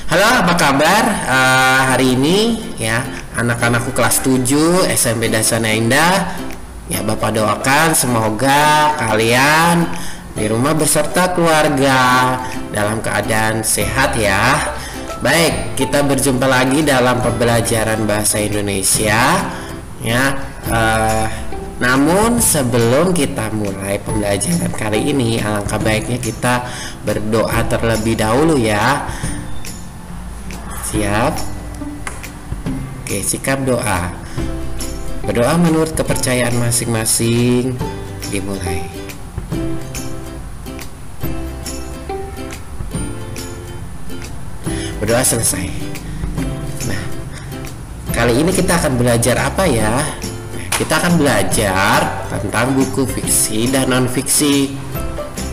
Halo, apa kabar? Hari ini ya, anak-anakku kelas 7 SMP Dasana Indah. Ya, Bapak doakan semoga kalian di rumah beserta keluarga dalam keadaan sehat ya. Baik, kita berjumpa lagi dalam pembelajaran bahasa Indonesia ya. Namun sebelum kita mulai pembelajaran kali ini, alangkah baiknya kita berdoa terlebih dahulu ya. Siap? Oke, sikap doa. Berdoa menurut kepercayaan masing-masing. Dimulai. Berdoa selesai. Nah, kali ini kita akan belajar apa ya? Kita akan belajar tentang buku fiksi dan non-fiksi.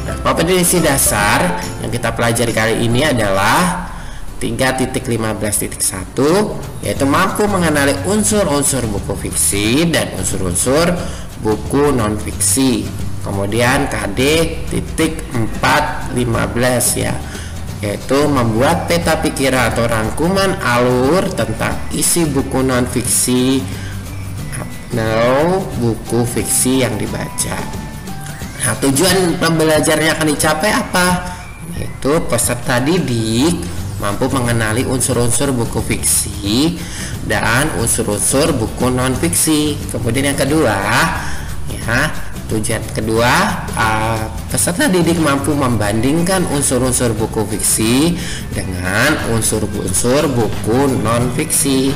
Nah, kompetensi dasar yang kita pelajari kali ini adalah 3.15.1, yaitu mampu mengenali unsur-unsur buku fiksi dan unsur-unsur buku non-fiksi. Kemudian KD.4.15 ya, yaitu membuat peta pikiran atau rangkuman alur tentang isi buku non-fiksi atau buku fiksi yang dibaca. Nah, tujuan pembelajarannya akan dicapai apa? Yaitu peserta didik mampu mengenali unsur-unsur buku fiksi dan unsur-unsur buku non-fiksi. Kemudian yang kedua, ya, tujuan kedua, peserta didik mampu membandingkan unsur-unsur buku fiksi dengan unsur-unsur buku non-fiksi.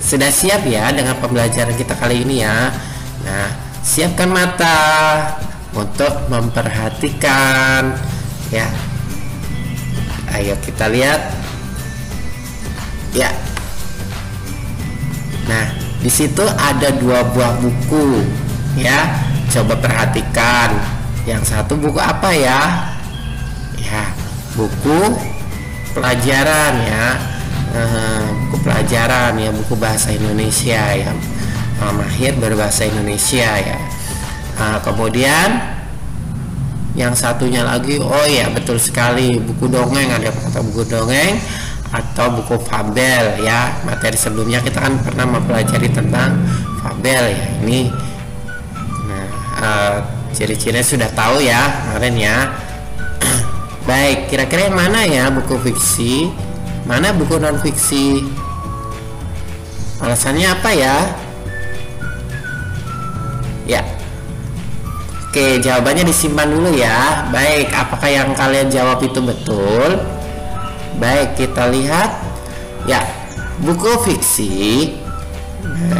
Sudah siap ya dengan pembelajaran kita kali ini ya? Nah, siapkan mata untuk memperhatikan ya. Ayo kita lihat ya. Nah, di situ ada 2 buah buku ya. Coba perhatikan. Yang satu buku apa ya? Ya, buku pelajaran ya. Buku pelajaran ya, buku bahasa Indonesia ya. Mahir berbahasa Indonesia ya. Kemudian yang satunya lagi, oh ya betul sekali, buku dongeng. Ada kata buku dongeng atau buku fabel ya. Materi sebelumnya kita kan pernah mempelajari tentang fabel ya. Ini ciri-cirinya sudah tahu ya kemarin ya. Baik, kira-kira yang mana ya buku fiksi, mana buku non fiksi? Alasannya apa ya? Ya, oke, jawabannya disimpan dulu ya. Baik, apakah yang kalian jawab itu betul? Baik, kita lihat ya. Buku fiksi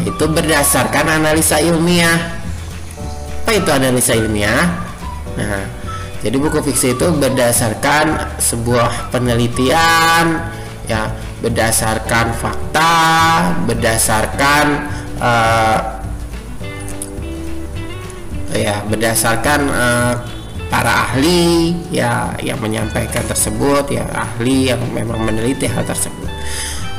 itu berdasarkan analisa ilmiah. Apa itu analisa ilmiah? Nah, jadi buku fiksi itu berdasarkan sebuah penelitian ya, berdasarkan fakta, berdasarkan berdasarkan para ahli ya yang menyampaikan tersebut ya, ahli yang memang meneliti hal tersebut.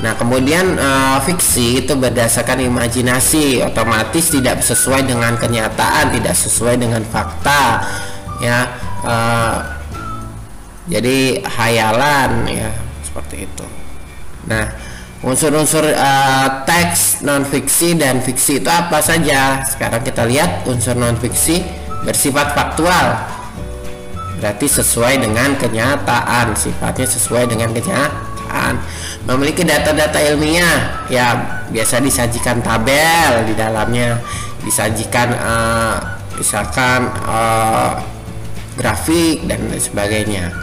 Nah, kemudian fiksi itu berdasarkan imajinasi, otomatis tidak sesuai dengan kenyataan, tidak sesuai dengan fakta ya. Jadi hayalan ya, seperti itu. Nah, unsur-unsur teks non-fiksi dan fiksi itu apa saja? Sekarang kita lihat. Unsur non-fiksi bersifat faktual, berarti sesuai dengan kenyataan, sifatnya sesuai dengan kenyataan. Memiliki data-data ilmiah ya, biasa disajikan tabel di dalamnya, disajikan misalkan grafik dan lain sebagainya.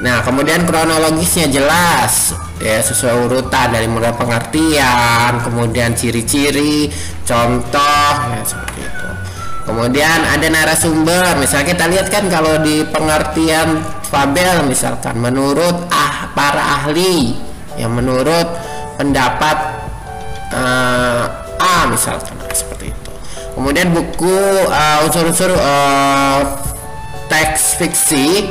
Nah, kemudian kronologisnya jelas ya, sesuai urutan dari mulai pengertian, kemudian ciri-ciri, contoh ya, seperti itu. Kemudian ada narasumber. Misalnya kita lihat kan kalau di pengertian fabel misalkan menurut para ahli, yang menurut pendapat A misalkan, seperti itu. Kemudian buku unsur-unsur teks fiksi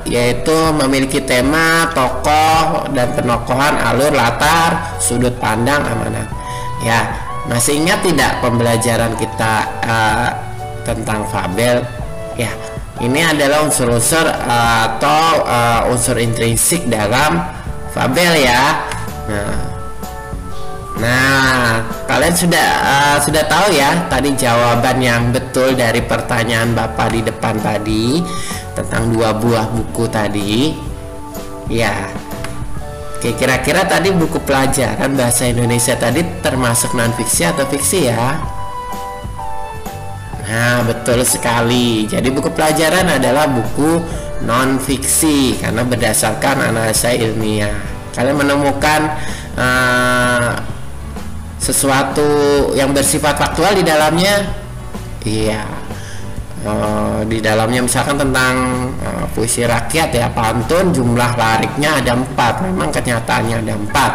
yaitu memiliki tema, tokoh dan penokohan, alur, latar, sudut pandang, amanat ya. Masih ingat tidak pembelajaran kita tentang fabel ya? Ini adalah unsur-unsur atau unsur intrinsik dalam fabel ya. Nah, kalian sudah tahu ya tadi jawaban yang betul dari pertanyaan Bapak di depan tadi tentang 2 buah buku tadi. Ya. Oke, kira-kira tadi buku pelajaran bahasa Indonesia tadi termasuk non fiksi atau fiksi ya? Nah, betul sekali. Jadi buku pelajaran adalah buku non fiksi karena berdasarkan analisa ilmiah. Kalian menemukan sesuatu yang bersifat faktual di dalamnya? Iya. Di dalamnya misalkan tentang puisi rakyat ya, pantun, jumlah lariknya ada 4. Memang kenyataannya ada 4.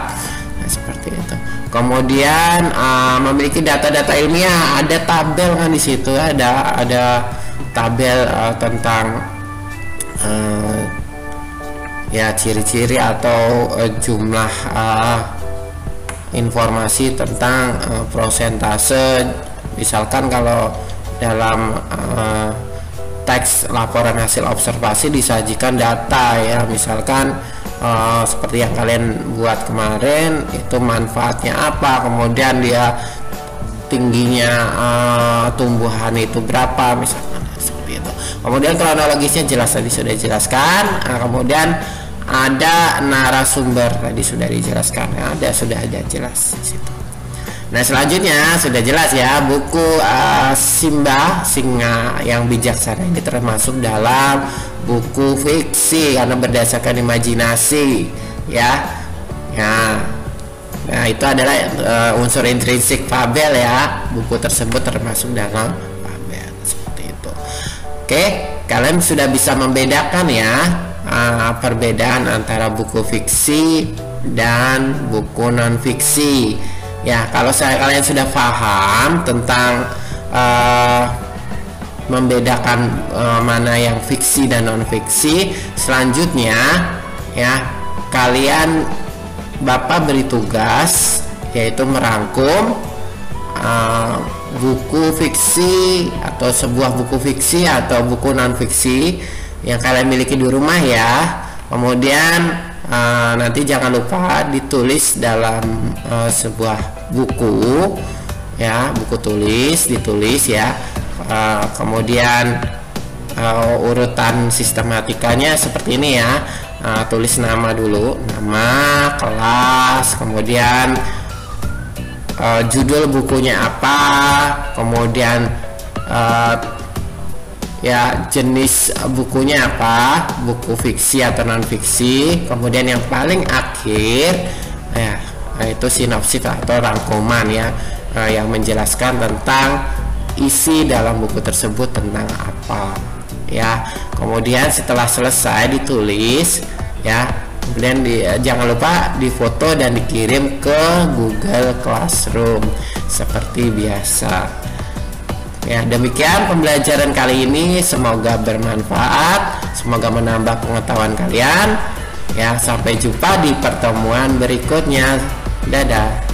Nah, seperti itu. Kemudian memiliki data-data ilmiah, ada tabel kan di situ, ada tabel tentang ya ciri-ciri atau jumlah informasi tentang prosentase. Misalkan kalau dalam teks laporan hasil observasi disajikan data ya, misalkan seperti yang kalian buat kemarin itu manfaatnya apa, kemudian dia tingginya tumbuhan itu berapa misalkan, seperti itu. Kemudian kronologisnya jelas tadi sudah dijelaskan. Kemudian ada narasumber tadi sudah dijelaskan, sudah ada jelas di situ. Nah, selanjutnya sudah jelas ya, buku Simba Singa yang Bijaksana ini termasuk dalam buku fiksi karena berdasarkan imajinasi ya. Nah, itu adalah unsur intrinsik fabel ya. Buku tersebut termasuk dalam fabel seperti itu. Oke, kalian sudah bisa membedakan ya perbedaan antara buku fiksi dan buku non fiksi. Ya, kalau kalian sudah paham tentang membedakan mana yang fiksi dan non fiksi, selanjutnya ya Bapak beri tugas yaitu merangkum buku fiksi atau sebuah buku fiksi atau buku non fiksi yang kalian miliki di rumah ya. Kemudian nanti jangan lupa ditulis dalam sebuah buku ya, buku ditulis ya. Kemudian urutan sistematikanya seperti ini ya. Tulis nama dulu, nama, kelas, kemudian judul bukunya apa, kemudian ya jenis bukunya apa, buku fiksi atau non fiksi. Kemudian yang paling akhir ya itu sinopsis atau rangkuman ya, yang menjelaskan tentang isi dalam buku tersebut tentang apa ya. Kemudian setelah selesai ditulis ya, kemudian jangan lupa difoto dan dikirim ke Google Classroom seperti biasa. Ya, demikian pembelajaran kali ini, semoga bermanfaat, semoga menambah pengetahuan kalian. Ya, sampai jumpa di pertemuan berikutnya. Dadah.